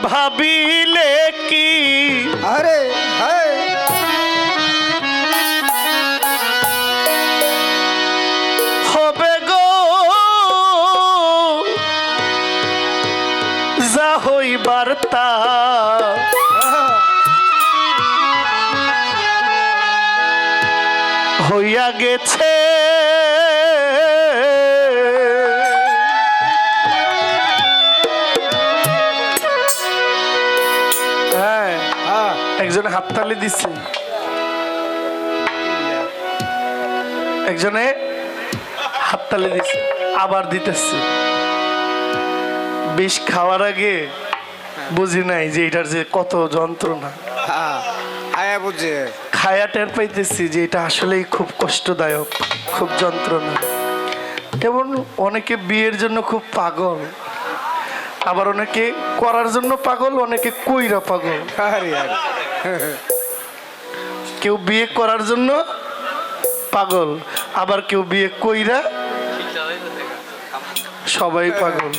ভাবিলে কি আরে হবে গো যা হইবার তা হইয়া গেছে। হ্যাঁ একজনে হাততালি দিচ্ছে, একজনে হাততালি দিচ্ছে, আবার দিতেছে। বিষ খাওয়ার আগে বুঝি নাই যে এটার যে কত যন্ত্রণা। বুঝে খায়া টের পাইতেছি যে এটা আসলেই খুব কষ্টদায়ক, খুব যন্ত্রণা। যেমন অনেকে বিয়ের জন্য খুব পাগল, আবার অনেকে করার জন্য পাগল, অনেকে কইরা পাগল। কেউ বিয়ে করার জন্য পাগল, আবার কেউ বিয়ে কইরা, সবাই পাগল।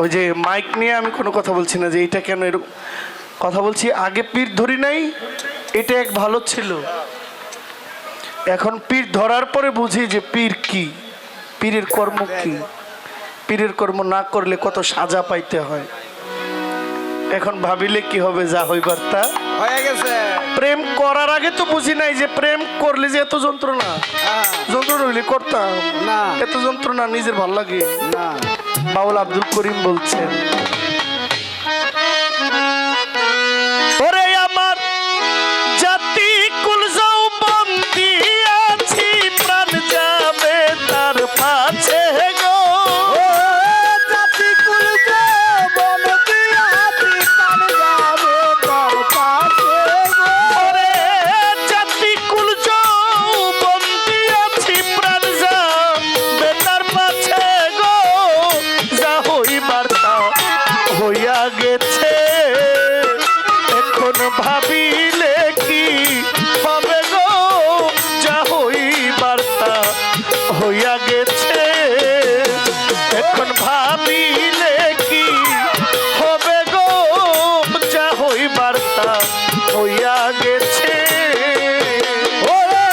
ওই যে মাইক নিয়ে আমি কোনো কথা বলছি না যে এটা কেন এরকম কথা বলছি। আগে পীর ধরি নাই, এটা এক ভালো ছিল। এখন পীর ধরার পরে বুঝি যে পীর কি, পীরের কর্ম কি, পীরের কর্ম না করলে কত সাজা পাইতে হয়। এখন ভাবিলে কি হবে, যা হইবার তা হয়ে গেছে। প্রেম করার আগে তো বুঝি নাই যে প্রেম করলে যে এত যন্ত্রণা, যন্ত্রণা হইলে করতাম না, এত যন্ত্রণা নিজের ভাল লাগে না। বাউল আব্দুল করিম বলছেন, ওরে আমার জাতি কুল যৌবন দিয়াছি, প্রাণ যাবে তার পাছে গো। জাতি কুল যৌবন দিয়াছি, প্রাণ যাবে তার পাছে গো। ওরে জাতি কুল যৌবন দিয়াছি, প্রাণ যাবে তার পাছে গো। যা হইবার তা হইয়া গেছে, এখন ভাবিলে কি হবে গো। যা হইবার তা হইয়া গেছে, এখন ভাবিলে কি হবে গো। যা হইবার তা হইয়া গেছে। ওরে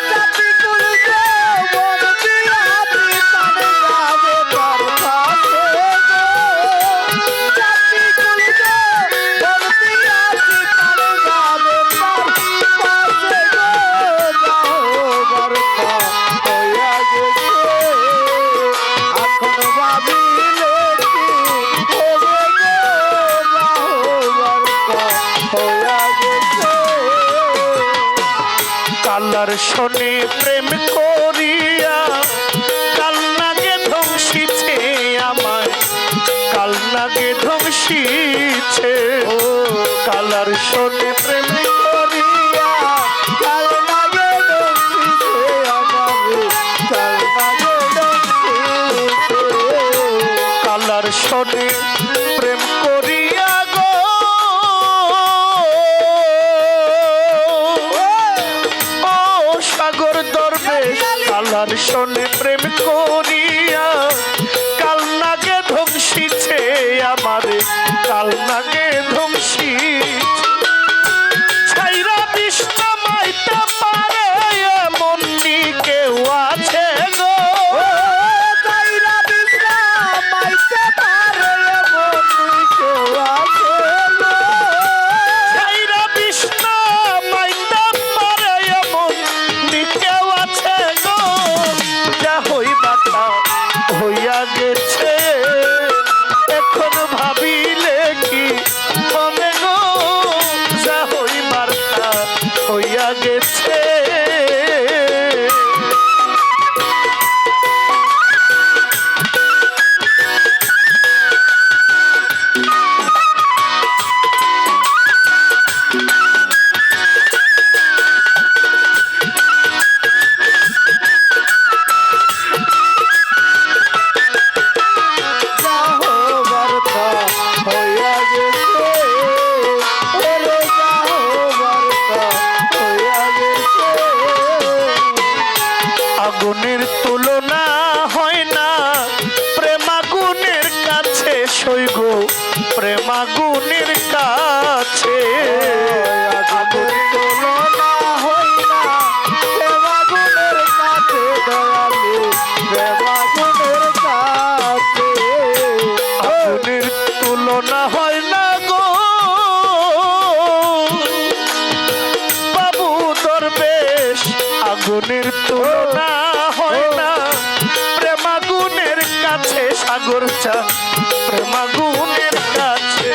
জাতি কুল যৌবন দিয়াছি, প্রাণ যাবে তার পাছে গো। জাতি কুল যৌবন দিয়াছি, প্রাণ যাবে তার পাছে গো। যাওবার তা হইয়া গেছে, এখন ভাবিলে কি হবে গো। যাওবার তা হইয়া গেছে। কালার শোনে প্রেম করিয়া কাল নাগে ধ্বংসিছে আমায়, কাল নাগে ধ্বংসিছে। ও কালার শোনে প্রেম করিয়া কাল লাগে ডংসিছে আমারে, কাল লাগে ডংসিছে। কালার শোনে প্রেম করিয়া গো। ও সাগর দরবেশ কালার শোনে প্রেম করিয়া কাল নাগে ধ্বংসিছে আমারে, কাল নাগে ধ্বংসিছে। ছাইরা বিষ্ণা মাইতে পারে এমন নি কেউ আছে গো। তাইরা বিশ্রাম মাইতে পারে এমন কেউ আছে গো। ছাইরা বিষ্ণা মাইতে পারে এমন নি কেউ আছে গো। যা হইবার তা হইয়া গেছে, এখন ভাবিলে কি হবে গো। যা হইবার তা হইয়া গেছে। যাওবার তা হইয়া গেছে, ওরে যাওবার তা হইয়া গেছে। আগুনের তুলনা হয় না প্রেম আগুনের কাছে সইগো, প্রেম আগুনের কাছে আগুনের তুলনা হয় না প্রেম আগুনের কাছে দয়ালু প্রেম আগুনের কাছে আগুনের তুলনা হয় না গো বাবু দরবেশ আগুনের তুলনা হয় না প্রেম আগুনের কাছে সাগর চা প্রেম আগুনের কাছে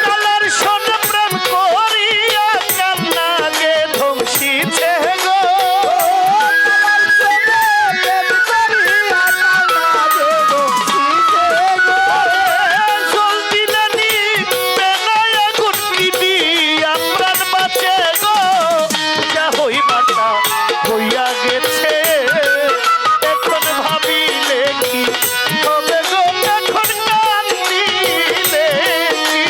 কালার সোন প্রেম করিয়া কান্না গে ধ্বংসিছে গো জলদি নানি বেলায় আগুন দিয়া প্রাণ বাঁচে গো যা হইবাটা হইয়া গেছে এখন ভাবিলে কি হবে গো এখন কান্দিলে কি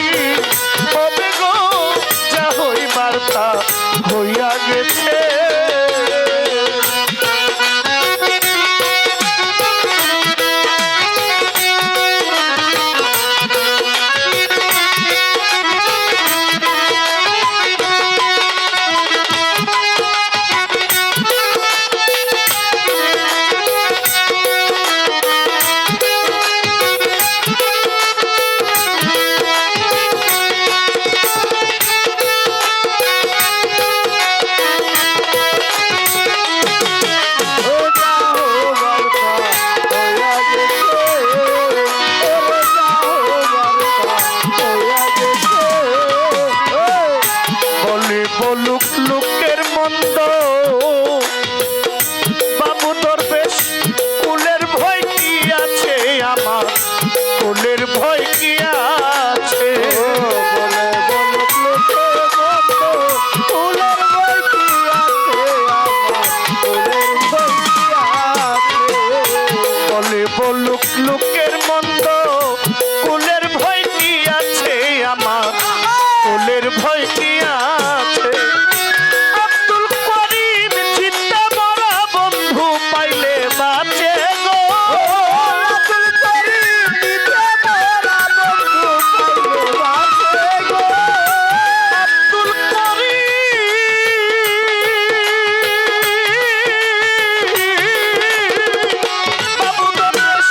হবে গো যা হইবার তা হইয়া গেছে বলে বলুক লোকের মন্দ বাবু দরবেশ কুলের ভয় কি আছে আমার কুলের ভয় কি আছে বলে বলুক লোকের মন্দ ফুলের বই কি আছে আমার ফুলের বই কি আছে বলে বলুক লোকের মন্দ কুলের ভয় কি আছে আমার কুলের ভয় কি আছে আব্দুল করিম চিন্তা মরা বন্ধু পাইলে বাঁচে গো আব্দুল করিম দিতে মোরা বন্ধু পাইলে বাঁচে গো আব্দুল করিম বাবু দরবেশ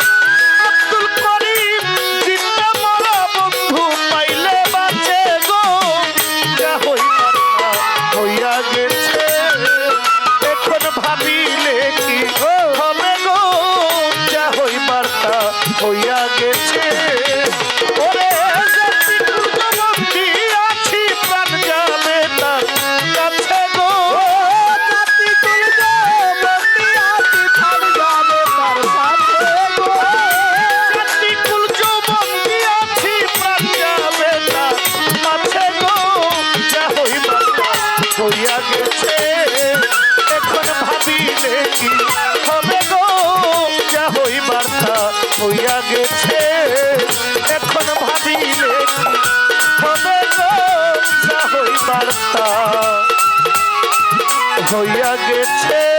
আব্দুল করিম চিন্তা মরা বন্ধু পাইলে বাঁচে গো যা হইবার তা হইয়া গেছে এখন ভাবিলে কি হবে গো যা হইবার তা হইয়া গেছে ওরে জাতি কুলবন্দি আছি প্রাণ যাবে তার কাছে গো জাতি তুলবে বন্দি আছি প্রাণ যাবে তার কাছে গো জাতি কুলবন্দি আছি প্রাণ যাবে তার কাছে গো যা হইবার তা হইয়া গেছে এখন ভাবিলে কি হবে গো যা হইবার তা হইয়া গেছে এখন ভাবিলে কি হবে গো যা হইবার তা হইয়া গেছে